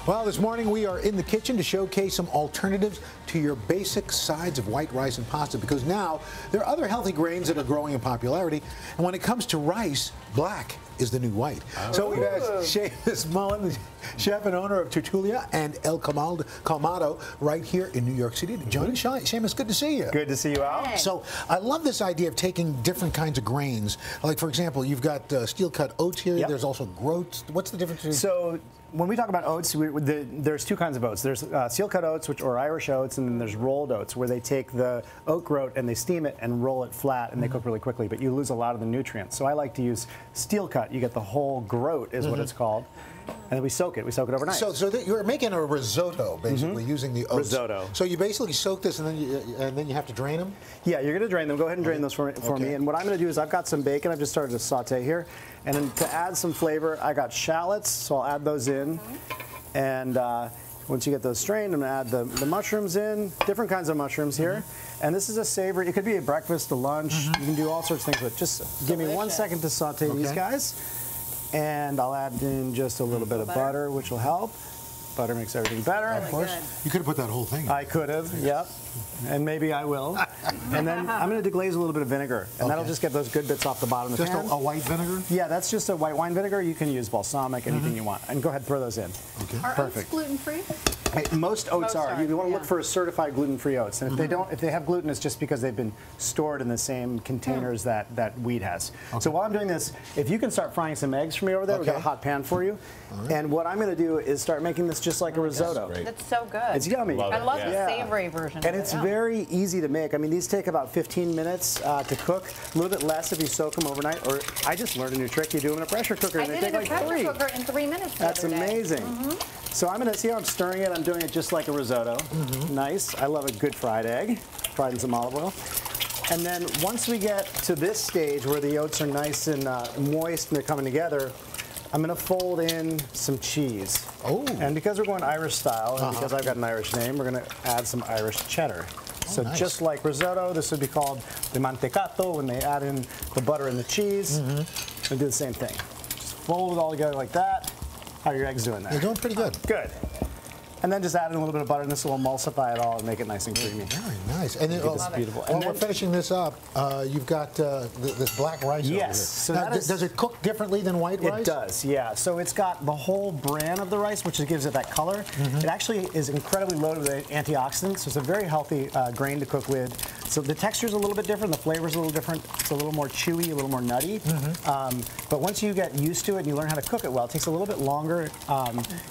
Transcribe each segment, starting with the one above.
Well, this morning we are in the kitchen to showcase some alternatives to your basic sides of white rice and pasta, because now there are other healthy grains that are growing in popularity, and when it comes to rice, black is the new white. Oh. So we've asked Seamus Mullen, chef and owner of Tertulia and El Colmado, right here in New York City, to join us. Seamus, good to see you. Good to see you, Al. Hey. So I love this idea of taking different kinds of grains. Like, for example, you've got steel-cut oats here. Yep. There's also groats. What's the difference? So when we talk about oats, there's two kinds of oats. There's steel-cut oats, or Irish oats, and then there's rolled oats, where they take the oat groat and they steam it and roll it flat, and they cook really quickly, but you lose a lot of the nutrients. So I like to use steel-cut. You get the whole groat, is what it's called. And then we soak it. We soak it overnight. So you're making a risotto, basically, using the oats. Risotto. So you basically soak this, and then you have to drain them? Yeah, you're going to drain them. Go ahead and drain those for me. And what I'm going to do is I've got some bacon. I've just started to saute here. And then to add some flavor, I got shallots, so I'll add those in. And once you get those strained, I'm going to add the mushrooms in, different kinds of mushrooms here. And this is a savory. It could be a breakfast, a lunch. You can do all sorts of things, but just give me 1 second to saute these guys. And I'll add in just a little bit of butter, which will help. Butter makes everything better. Of course. You could have put that whole thing in. I could have, yep. And maybe I will. And then I'm going to deglaze a little bit of vinegar, and that'll just get those good bits off the bottom of the pan. Just a white vinegar? Yeah, that's just a white wine vinegar. You can use balsamic, anything you want. And go ahead and throw those in. Okay. Are oats gluten-free? Most oats are. You want to look for a certified gluten-free oats. And if they have gluten, it's just because they've been stored in the same containers that wheat has. So while I'm doing this, if you can start frying some eggs for me over there, we've got a hot pan for you. And what I'm going to do is start making this just like a risotto. That's so good. It's yummy. I love the savory version. And it's very easy to make. I mean, these take about 15 minutes to cook. A little bit less if you soak them overnight. Or I just learned a new trick. You do them in a pressure cooker, and they take like 3. I did it in a pressure cooker in 3 minutes. That's amazing. So I'm going to see how I'm stirring it. I'm doing it just like a risotto. Nice. I love a good fried egg, fried in some olive oil. And then once we get to this stage where the oats are nice and moist and they're coming together, I'm going to fold in some cheese. Oh. And because we're going Irish style, and because I've got an Irish name, we're going to add some Irish cheddar. So just like risotto, this would be called the mantecato when they add in the butter and the cheese. And do the same thing. Just fold it all together like that. How are your eggs doing there? They're doing pretty good. Good. And then just add in a little bit of butter, and this will emulsify it all and make it nice and creamy. Very nice. And then, this beautiful. While we're finishing this up, you've got this black rice over here. So now, does it cook differently than white rice? It does, yeah. So it's got the whole bran of the rice, which gives it that color. It actually is incredibly loaded with antioxidants, so it's a very healthy grain to cook with. So the texture's a little bit different, the flavor's a little different. It's a little more chewy, a little more nutty. But once you get used to it and you learn how to cook it well, it takes a little bit longer.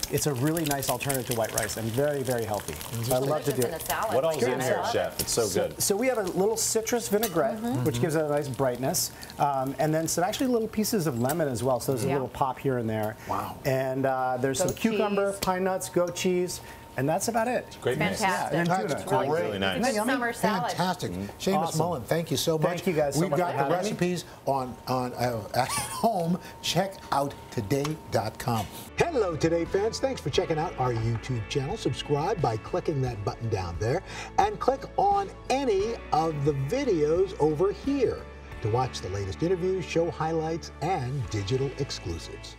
It's a really nice alternative to white rice and very, very healthy. I love to do it. What else is in here, Chef? It's so good. So we have a little citrus vinaigrette, which gives it a nice brightness. And then some actually little pieces of lemon as well. So there's a little pop here and there. Wow. And there's some cucumber, pine nuts, goat cheese. And that's about it. Great mix. Fantastic. That's really nice. It's a good summer salad. Fantastic. Seamus Mullen, thank you so much. Thank you guys so We've much got for the having me. recipes at home. Check out today.com. Hello, Today fans. Thanks for checking out our YouTube channel. Subscribe by clicking that button down there and click on any of the videos over here to watch the latest interviews, show highlights, and digital exclusives.